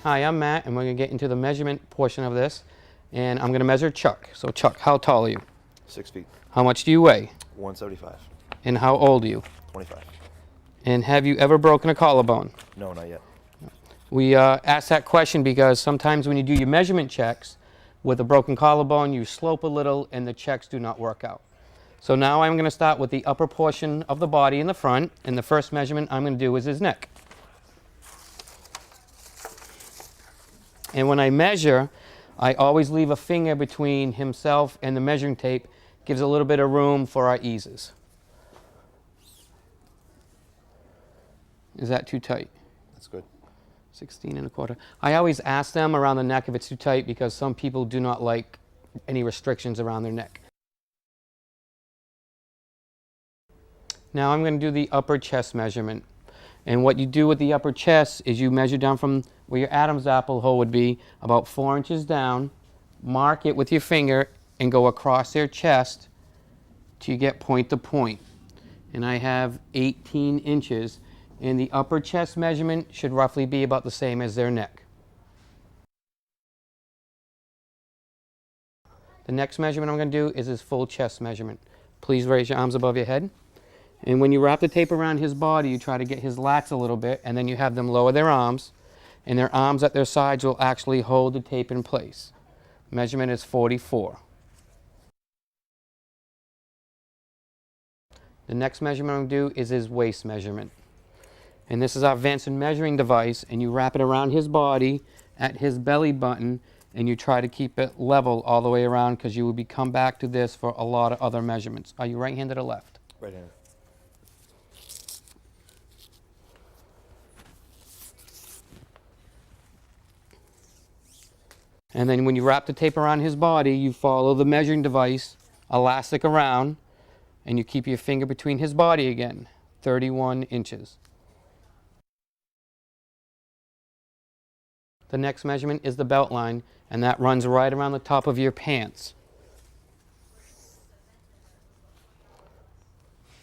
Hi, I'm Matt, and we're going to get into the measurement portion of this. And I'm going to measure Chuck. So Chuck, how tall are you? 6 feet. How much do you weigh? 175. And how old are you? 25. And have you ever broken a collarbone? No, not yet. We ask that question because sometimes when you do your measurement checks with a broken collarbone, you slope a little and the checks do not work out. So now I'm going to start with the upper portion of the body in the front, and the first measurement I'm going to do is his neck. And when I measure, I always leave a finger between himself and the measuring tape. Gives a little bit of room for our eases. Is that too tight? That's good. 16 1/4. I always ask them around the neck if it's too tight because some people do not like any restrictions around their neck. Now I'm going to do the upper chest measurement. And what you do with the upper chest is you measure down from where your Adam's apple hole would be, about 4 inches down, mark it with your finger, and go across their chest till you get point to point. And I have 18 inches, and the upper chest measurement should roughly be about the same as their neck. The next measurement I'm going to do is his full chest measurement. Please raise your arms above your head. And when you wrap the tape around his body, you try to get his lats a little bit, and then you have them lower their arms, and their arms at their sides will actually hold the tape in place. Measurement is 44. The next measurement I'm going to do is his waist measurement. And this is our Vanson measuring device, and you wrap it around his body at his belly button, and you try to keep it level all the way around because you will come back to this for a lot of other measurements. Are you right-handed or left? Right-handed. And then when you wrap the tape around his body, you follow the measuring device, elastic around, and you keep your finger between his body again, 31 inches. The next measurement is the belt line, and that runs right around the top of your pants.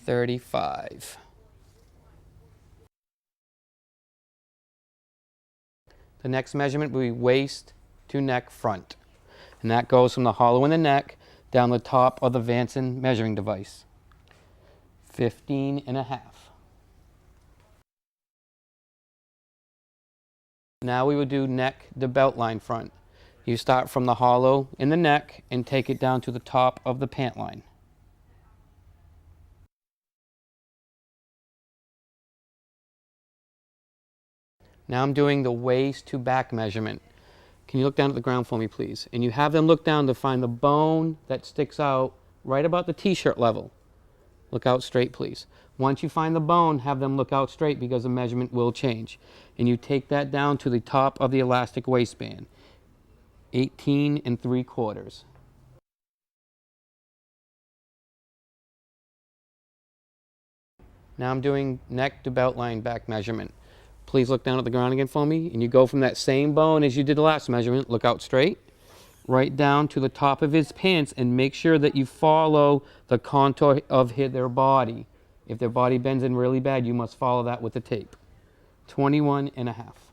35. The next measurement will be waist to neck front. And that goes from the hollow in the neck down the top of the Vanson measuring device. 15 1/2. Now we will do neck to belt line front. You start from the hollow in the neck and take it down to the top of the pant line. Now I'm doing the waist to back measurement. Can you look down at the ground for me, please? And you have them look down to find the bone that sticks out right about the t-shirt level. Look out straight, please. Once you find the bone, have them look out straight because the measurement will change. And you take that down to the top of the elastic waistband. 18 3/4. Now I'm doing neck to belt line back measurement. Please look down at the ground again for me, and you go from that same bone as you did the last measurement, look out straight, right down to the top of his pants, and make sure that you follow the contour of their body. If their body bends in really bad, you must follow that with the tape. 21 1/2.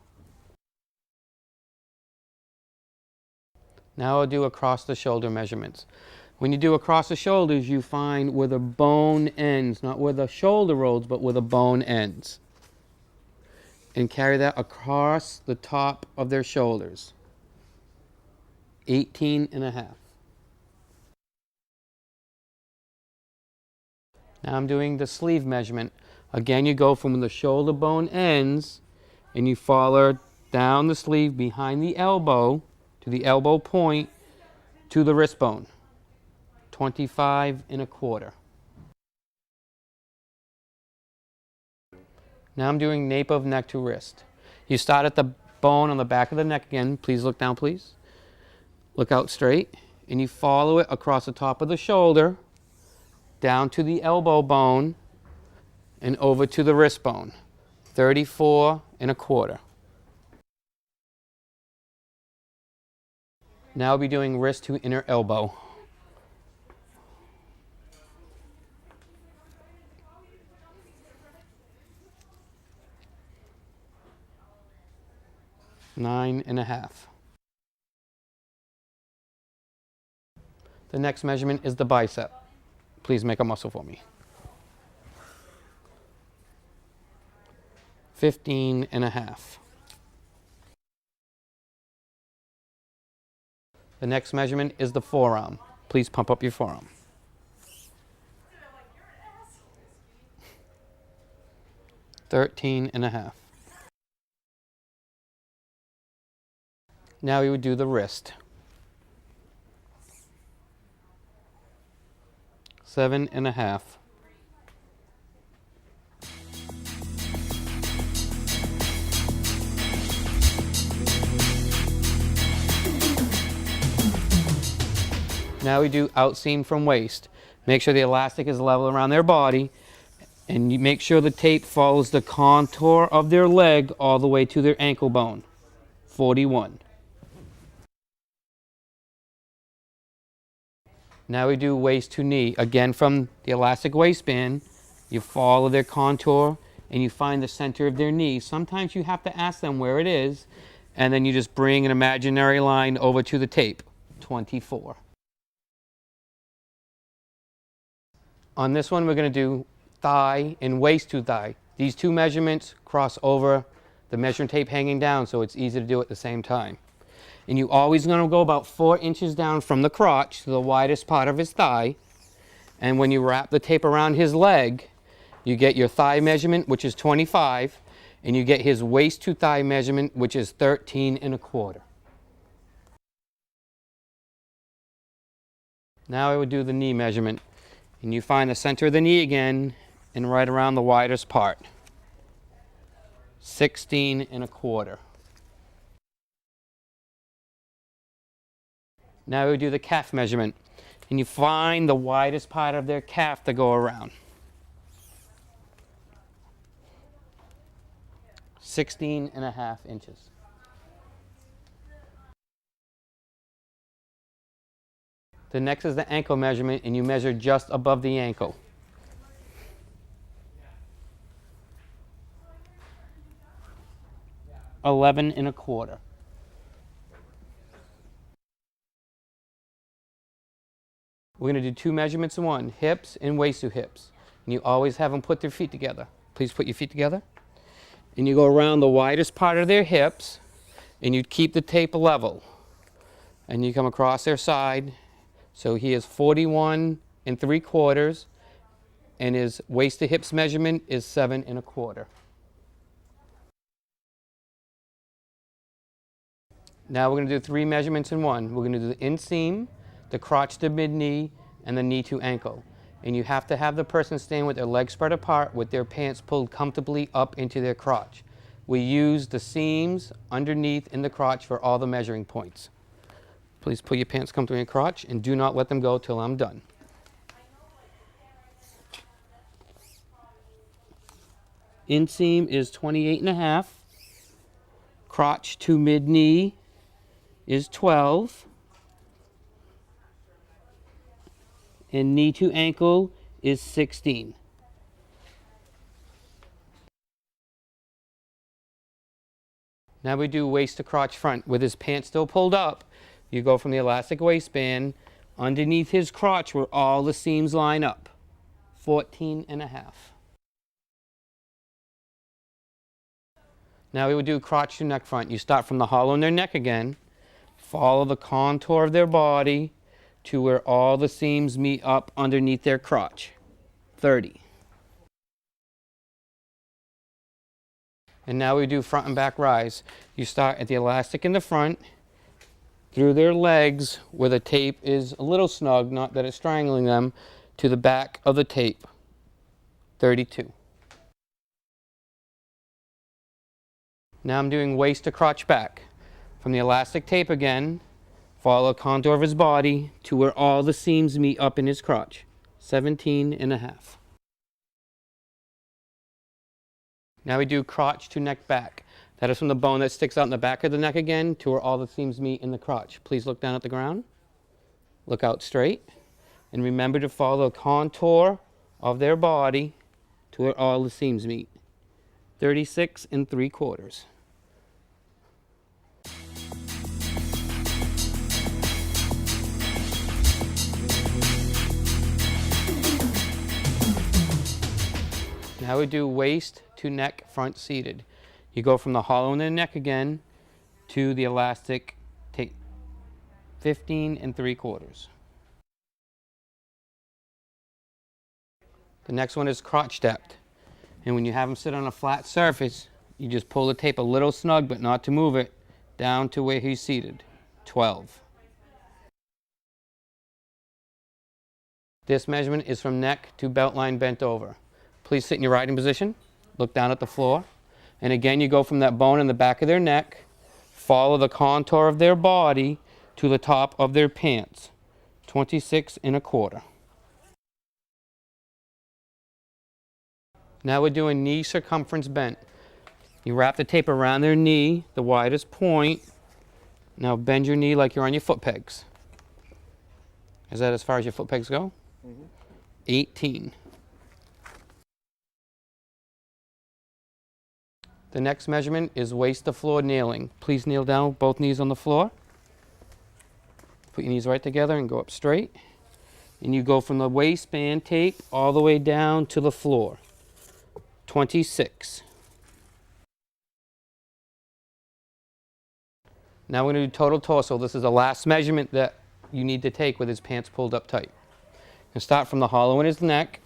Now I'll do across the shoulder measurements. When you do across the shoulders, you find where the bone ends, not where the shoulder rolls, but where the bone ends. And carry that across the top of their shoulders. 18 1/2. Now I'm doing the sleeve measurement. Again, you go from the shoulder bone ends and you follow down the sleeve behind the elbow to the elbow point to the wrist bone. 25 1/4. Now I'm doing nape of neck to wrist. You start at the bone on the back of the neck again. Please look down, please. Look out straight. And you follow it across the top of the shoulder, down to the elbow bone, and over to the wrist bone. 34 1/4. Now I'll be doing wrist to inner elbow. 9.5. The next measurement is the bicep. Please make a muscle for me. 15.5. The next measurement is the forearm. Please pump up your forearm. 13.5. Now we would do the wrist. 7.5. Now we do outseam from waist. Make sure the elastic is level around their body, and you make sure the tape follows the contour of their leg all the way to their ankle bone. 41. Now we do waist to knee. Again, from the elastic waistband, you follow their contour and you find the center of their knee. Sometimes you have to ask them where it is, and then you just bring an imaginary line over to the tape. 24. On this one, we're going to do thigh and waist to thigh. These two measurements cross over the measuring tape hanging down, so it's easy to do at the same time. And you always going to go about 4 inches down from the crotch to the widest part of his thigh. And when you wrap the tape around his leg, you get your thigh measurement, which is 25, and you get his waist to thigh measurement, which is 13.25. Now I would do the knee measurement. And you find the center of the knee again and right around the widest part. 16.25. Now we do the calf measurement. And you find the widest part of their calf to go around. 16.5 inches. The next is the ankle measurement, and you measure just above the ankle. 11.25. We're going to do two measurements in one, hips and waist to hips. And you always have them put their feet together. Please put your feet together. And you go around the widest part of their hips, and you keep the tape level. And you come across their side. So he is 41.75, and his waist to hips measurement is 7.25. Now we're going to do three measurements in one. We're going to do the inseam, the crotch to mid-knee, and the knee to ankle. And you have to have the person stand with their legs spread apart with their pants pulled comfortably up into their crotch. We use the seams underneath in the crotch for all the measuring points. Please pull your pants comfortably in your crotch and do not let them go till I'm done. Inseam is 28.5. Crotch to mid-knee is 12. And knee to ankle is 16. Now we do waist to crotch front. With his pants still pulled up, you go from the elastic waistband underneath his crotch where all the seams line up. 14.5. Now we would do crotch to neck front. You start from the hollow in their neck again, follow the contour of their body to where all the seams meet up underneath their crotch. 30. And now we do front and back rise. You start at the elastic in the front, through their legs where the tape is a little snug, not that it's strangling them, to the back of the tape. 32. Now I'm doing waist to crotch back. From the elastic tape again, follow the contour of his body to where all the seams meet up in his crotch. 17.5. Now we do crotch to neck back. That is from the bone that sticks out in the back of the neck again to where all the seams meet in the crotch. Please look down at the ground. Look out straight. And remember to follow the contour of their body to where all the seams meet. 36.75. Now we do waist to neck front seated. You go from the hollow in the neck again to the elastic tape. 15 3/4. The next one is crotch depth. And when you have them sit on a flat surface, you just pull the tape a little snug, but not to move it, down to where he's seated. 12. This measurement is from neck to belt line bent over. Please sit in your riding position, look down at the floor, and again you go from that bone in the back of their neck, follow the contour of their body to the top of their pants. 26 1/4. Now we're doing knee circumference bent. You wrap the tape around their knee, the widest point. Now bend your knee like you're on your foot pegs. Is that as far as your foot pegs go? 18. The next measurement is waist to floor kneeling. Please kneel down, both knees on the floor. Put your knees right together and go up straight. And you go from the waistband tape all the way down to the floor. 26. Now we're going to do total torso. This is the last measurement that you need to take with his pants pulled up tight. And start from the hollow in his neck,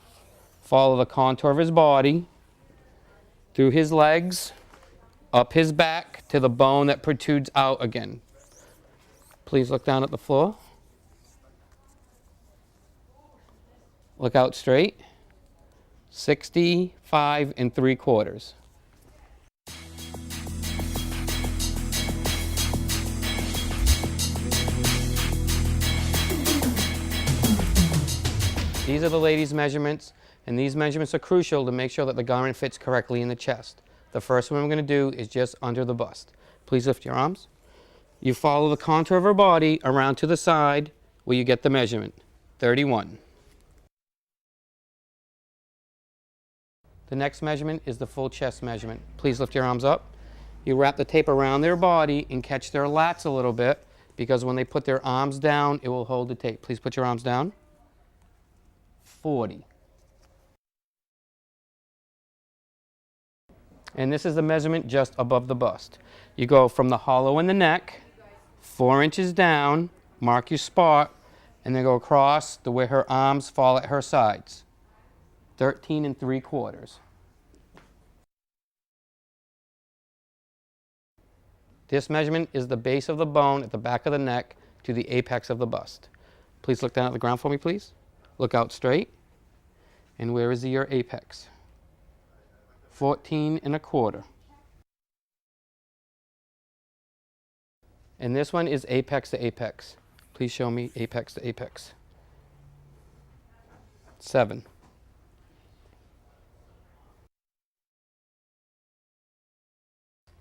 follow the contour of his body, through his legs, up his back to the bone that protrudes out again. Please look down at the floor. Look out straight. 65 3/4. These are the ladies' measurements, and these measurements are crucial to make sure that the garment fits correctly in the chest. The first one I'm going to do is just under the bust. Please lift your arms. You follow the contour of her body around to the side where you get the measurement. 31. The next measurement is the full chest measurement. Please lift your arms up. You wrap the tape around their body and catch their lats a little bit, because when they put their arms down, it will hold the tape. Please put your arms down. 40. And this is the measurement just above the bust. You go from the hollow in the neck, 4 inches down, mark your spot, and then go across to where her arms fall at her sides. 13 3/4. This measurement is the base of the bone at the back of the neck to the apex of the bust. Please look down at the ground for me, please. Look out straight. And where is your apex? 14 1/4. And this one is apex to apex. Please show me apex to apex. 7.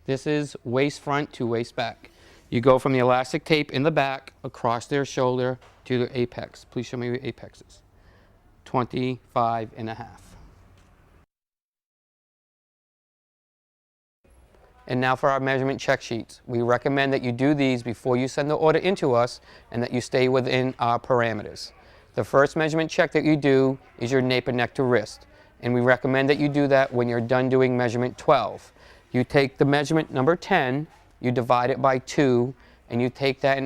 This is waist front to waist back. You go from the elastic tape in the back across their shoulder to their apex. Please show me your apex is. 25 1/2. And now for our measurement check sheets. We recommend that you do these before you send the order into us and that you stay within our parameters. The first measurement check that you do is your nape and neck to wrist. And we recommend that you do that when you're done doing measurement 12. You take the measurement number 10, you divide it by 2, and you take that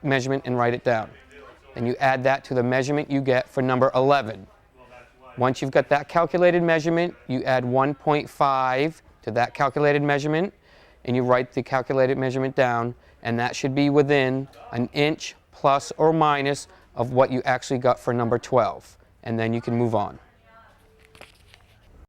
measurement and write it down. And you add that to the measurement you get for number 11. Once you've got that calculated measurement, you add 1.5 to that calculated measurement, and you write the calculated measurement down, and that should be within an inch plus or minus of what you actually got for number 12. And then you can move on.